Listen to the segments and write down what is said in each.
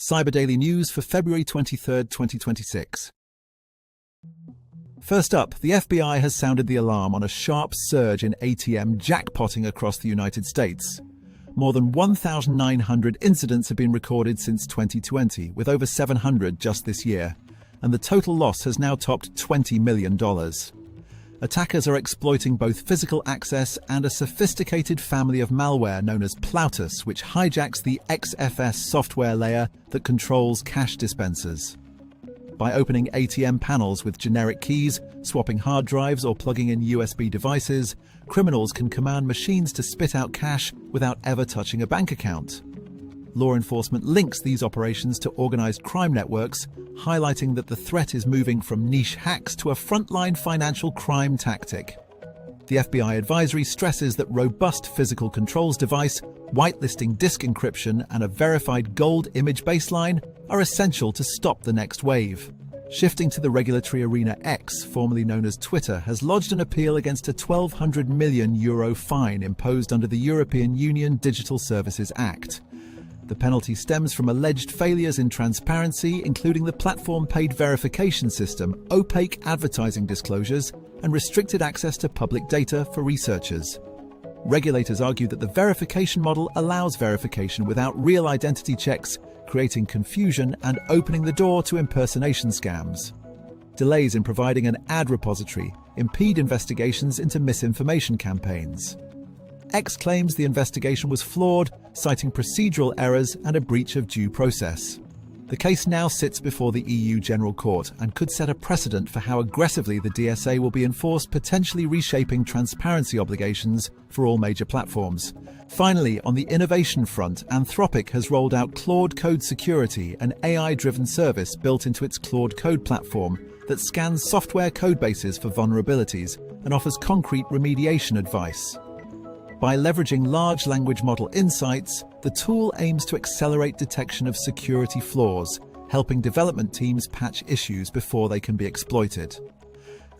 Cyber Daily News for February 23, 2026. First up, the FBI has sounded the alarm on a sharp surge in ATM jackpotting across the United States. More than 1,900 incidents have been recorded since 2020, with over 700 just this year, and the total loss has now topped $20 million. Attackers are exploiting both physical access and a sophisticated family of malware known as Plautus, which hijacks the XFS software layer that controls cash dispensers. By opening ATM panels with generic keys, swapping hard drives, or plugging in USB devices, criminals can command machines to spit out cash without ever touching a bank account. Law enforcement links these operations to organized crime networks, highlighting that the threat is moving from niche hacks to a frontline financial crime tactic. The FBI advisory stresses that robust physical controls device, whitelisting disk encryption, and a verified gold image baseline are essential to stop the next wave. Shifting to the regulatory arena, X, formerly known as Twitter, has lodged an appeal against a €1,200 million fine imposed under the European Union Digital Services Act. The penalty stems from alleged failures in transparency, including the platform-paid verification system, opaque advertising disclosures, and restricted access to public data for researchers. Regulators argue that the verification model allows verification without real identity checks, creating confusion and opening the door to impersonation scams. Delays in providing an ad repository impede investigations into misinformation campaigns. X claims the investigation was flawed, citing procedural errors and a breach of due process. The case now sits before the EU General Court and could set a precedent for how aggressively the DSA will be enforced, potentially reshaping transparency obligations for all major platforms. Finally, on the innovation front, Anthropic has rolled out Claude Code Security, an AI-driven service built into its Claude Code platform that scans software codebases for vulnerabilities and offers concrete remediation advice. By leveraging large language model insights, the tool aims to accelerate detection of security flaws, helping development teams patch issues before they can be exploited.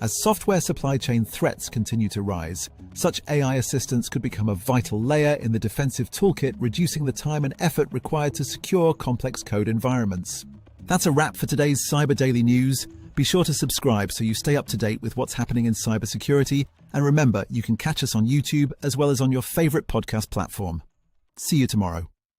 As software supply chain threats continue to rise, such AI assistance could become a vital layer in the defensive toolkit, reducing the time and effort required to secure complex code environments. That's a wrap for today's Cyber Daily News. Be sure to subscribe so you stay up to date with what's happening in cybersecurity. And remember, you can catch us on YouTube as well as on your favorite podcast platform. See you tomorrow.